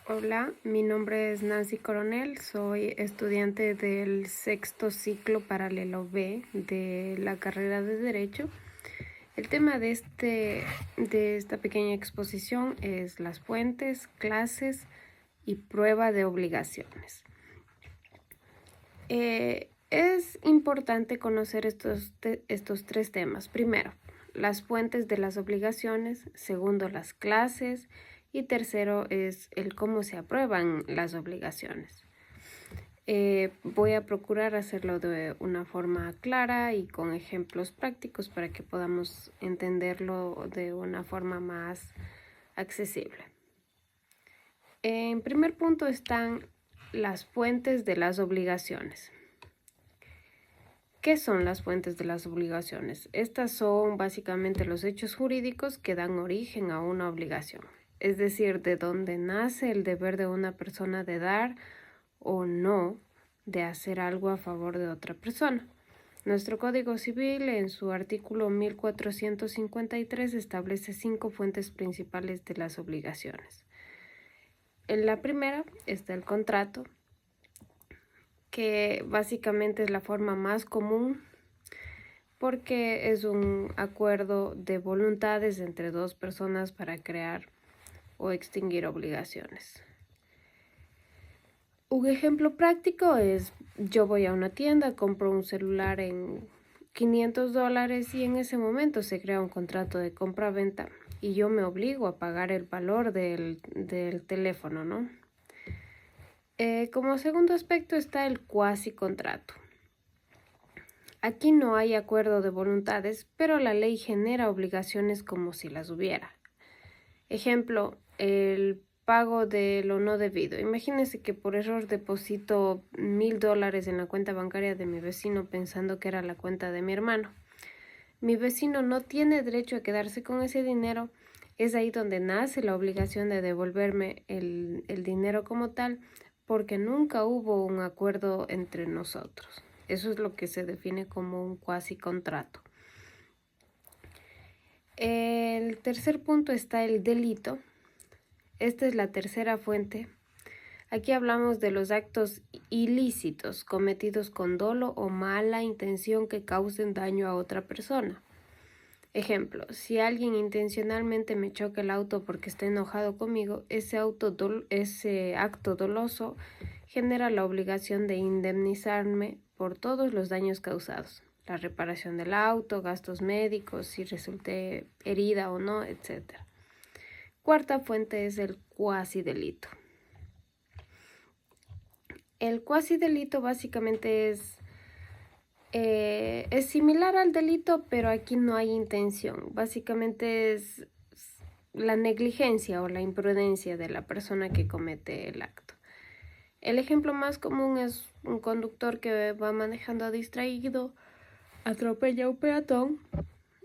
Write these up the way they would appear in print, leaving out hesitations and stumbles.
Hola, mi nombre es Nancy Coronel, soy estudiante del sexto ciclo paralelo B de la carrera de Derecho. El tema de esta pequeña exposición es las fuentes, clases y prueba de obligaciones. Es importante conocer estos tres temas. Primero, las fuentes de las obligaciones. Segundo, las clases. Y tercero es el cómo se aprueban las obligaciones. Voy a procurar hacerlo de una forma clara y con ejemplos prácticos para que podamos entenderlo de una forma más accesible. En primer punto están las fuentes de las obligaciones. ¿Qué son las fuentes de las obligaciones? Estas son básicamente los hechos jurídicos que dan origen a una obligación, es decir, de dónde nace el deber de una persona de dar o no de hacer algo a favor de otra persona. Nuestro Código Civil, en su artículo 1453, establece 5 fuentes principales de las obligaciones. En la primera está el contrato, que básicamente es la forma más común porque es un acuerdo de voluntades entre dos personas para crear o extinguir obligaciones. Un ejemplo práctico es: yo voy a una tienda, compro un celular en $500 y en ese momento se crea un contrato de compra-venta y yo me obligo a pagar el valor del teléfono, ¿no? Como segundo aspecto está el cuasi contrato. Aquí no hay acuerdo de voluntades, pero la ley genera obligaciones como si las hubiera. Ejemplo, el pago de lo no debido. Imagínense que por error deposito $1000 en la cuenta bancaria de mi vecino pensando que era la cuenta de mi hermano. Mi vecino no tiene derecho a quedarse con ese dinero. Es ahí donde nace la obligación de devolverme el dinero como tal, porque nunca hubo un acuerdo entre nosotros. Eso es lo que se define como un cuasi contrato. El tercer punto está el delito. Esta es la tercera fuente. Aquí hablamos de los actos ilícitos cometidos con dolo o mala intención que causen daño a otra persona. Ejemplo, si alguien intencionalmente me choca el auto porque está enojado conmigo, ese acto doloso genera la obligación de indemnizarme por todos los daños causados, la reparación del auto, gastos médicos, si resulté herida o no, etc. Cuarta fuente es el cuasi delito. El cuasi delito básicamente es similar al delito, pero aquí no hay intención. Básicamente es la negligencia o la imprudencia de la persona que comete el acto. El ejemplo más común es un conductor que va manejando distraído, atropella a un peatón.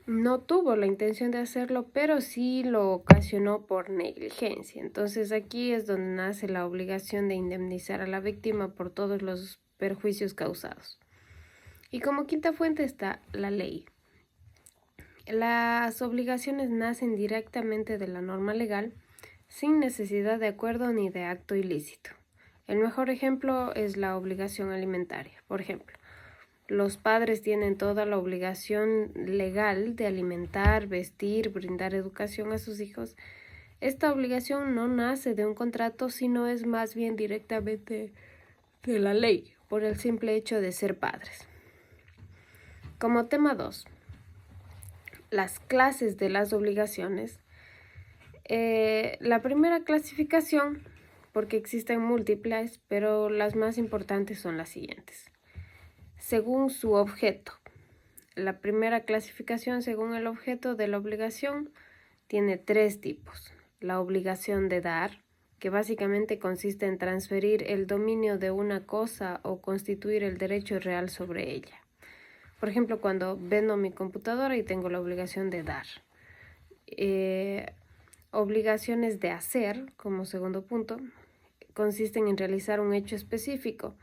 No tuvo la intención de hacerlo, pero sí lo ocasionó por negligencia. Entonces aquí es donde nace la obligación de indemnizar a la víctima por todos los perjuicios causados. Y como quinta fuente está la ley. Las obligaciones nacen directamente de la norma legal, sin necesidad de acuerdo ni de acto ilícito. El mejor ejemplo es la obligación alimentaria. Por ejemplo, los padres tienen toda la obligación legal de alimentar, vestir, brindar educación a sus hijos. Esta obligación no nace de un contrato, sino es más bien directamente de la ley, por el simple hecho de ser padres. Como tema 2, las clases de las obligaciones. La primera clasificación, porque existen múltiples, pero las más importantes son las siguientes. Según su objeto. La primera clasificación, según el objeto de la obligación, tiene 3 tipos. La obligación de dar, que básicamente consiste en transferir el dominio de una cosa o constituir el derecho real sobre ella. Por ejemplo, cuando vendo mi computadora y tengo la obligación de dar. Obligaciones de hacer, como segundo punto, consisten en realizar un hecho específico.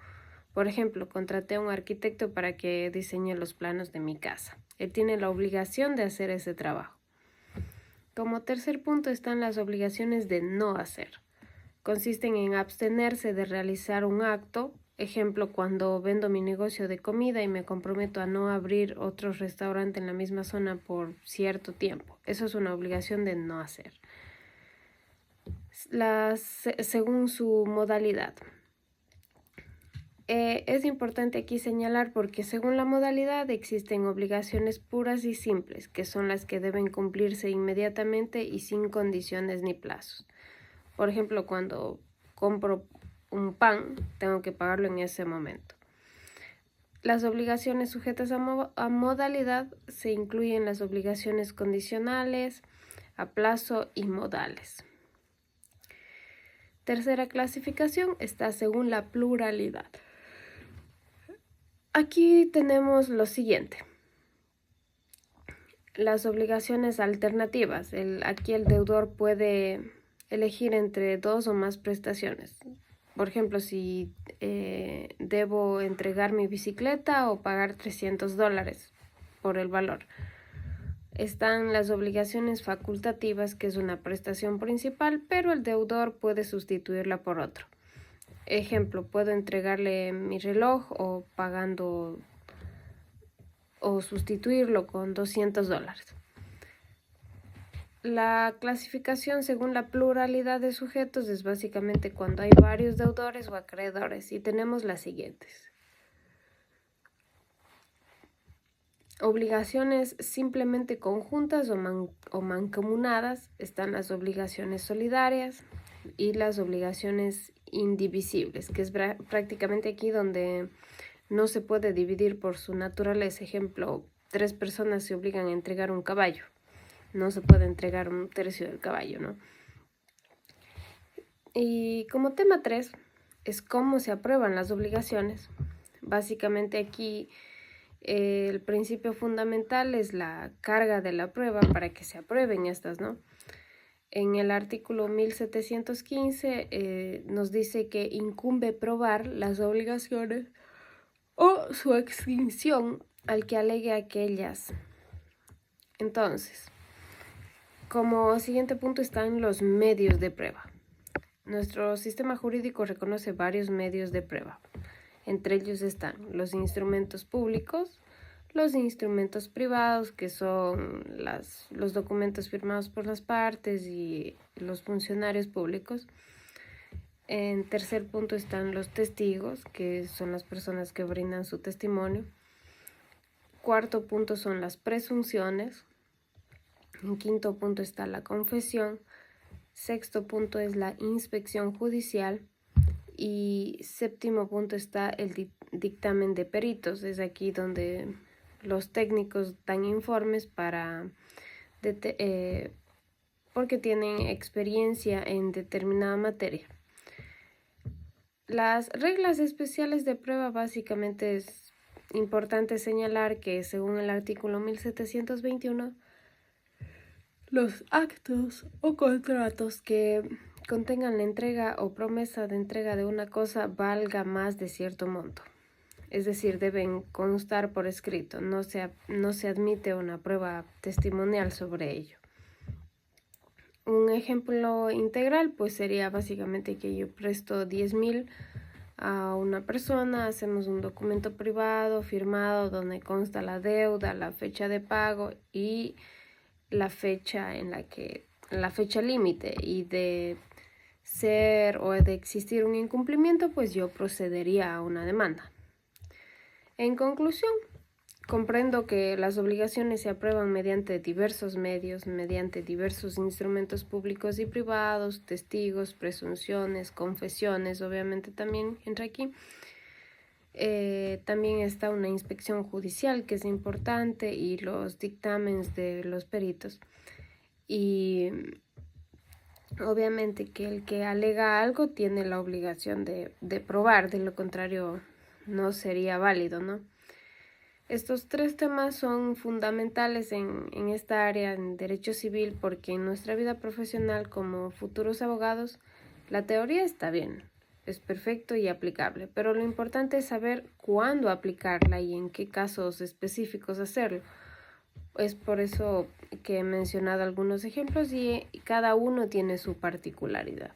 Por ejemplo, contraté a un arquitecto para que diseñe los planos de mi casa. Él tiene la obligación de hacer ese trabajo. Como tercer punto están las obligaciones de no hacer. consisten en abstenerse de realizar un acto. Ejemplo, cuando vendo mi negocio de comida y me comprometo a no abrir otro restaurante en la misma zona por cierto tiempo. Eso es una obligación de no hacer. Según su modalidad. Es importante aquí señalar porque según la modalidad existen obligaciones puras y simples, que son las que deben cumplirse inmediatamente y sin condiciones ni plazos. Por ejemplo, cuando compro un pan, tengo que pagarlo en ese momento. Las obligaciones sujetas a modalidad se incluyen las obligaciones condicionales, a plazo y modales. Tercera clasificación está según la pluralidad. Aquí tenemos lo siguiente. Las obligaciones alternativas. Aquí el deudor puede elegir entre dos o más prestaciones. Por ejemplo, si debo entregar mi bicicleta o pagar $300 por el valor. Están las obligaciones facultativas, que es una prestación principal, pero el deudor puede sustituirla por otro. Ejemplo, puedo entregarle mi reloj o sustituirlo con $200. La clasificación según la pluralidad de sujetos es básicamente cuando hay varios deudores o acreedores, y tenemos las siguientes. Obligaciones simplemente conjuntas o mancomunadas. Están las obligaciones solidarias y las obligaciones indivisibles, que es prácticamente aquí donde no se puede dividir por su naturaleza. Ejemplo, 3 personas se obligan a entregar un caballo. No se puede entregar un tercio del caballo, ¿no? Y como tema 3 es cómo se aprueban las obligaciones. Básicamente aquí el principio fundamental es la carga de la prueba para que se aprueben estas, ¿no? En el artículo 1715 nos dice que incumbe probar las obligaciones o su extinción al que alegue aquellas. Entonces, como siguiente punto están los medios de prueba. Nuestro sistema jurídico reconoce varios medios de prueba. Entre ellos están los instrumentos públicos, los instrumentos privados, que son los documentos firmados por las partes y los funcionarios públicos. En tercer punto están los testigos, que son las personas que brindan su testimonio. Cuarto punto son las presunciones. En quinto punto está la confesión. Sexto punto es la inspección judicial. Y séptimo punto está el dictamen de peritos. Es aquí donde los técnicos dan informes porque tienen experiencia en determinada materia. Las reglas especiales de prueba, básicamente es importante señalar que según el artículo 1721, los actos o contratos que contengan la entrega o promesa de entrega de una cosa valga más de cierto monto. Es decir, deben constar por escrito, no se admite una prueba testimonial sobre ello. Un ejemplo integral pues sería básicamente que yo presto 10,000 a una persona, hacemos un documento privado firmado donde consta la deuda, la fecha de pago y la fecha límite, y de ser o de existir un incumplimiento, pues yo procedería a una demanda. En conclusión, comprendo que las obligaciones se aprueban mediante diversos medios, mediante diversos instrumentos públicos y privados, testigos, presunciones, confesiones, obviamente también entra aquí. También está una inspección judicial, que es importante, y los dictámenes de los peritos. Y obviamente que el que alega algo tiene la obligación de probar, de lo contrario no sería válido, ¿no? Estos 3 temas son fundamentales en esta área, en derecho civil, porque en nuestra vida profesional como futuros abogados, la teoría está bien, es perfecto y aplicable, pero lo importante es saber cuándo aplicarla y en qué casos específicos hacerlo. Es por eso que he mencionado algunos ejemplos y cada uno tiene su particularidad.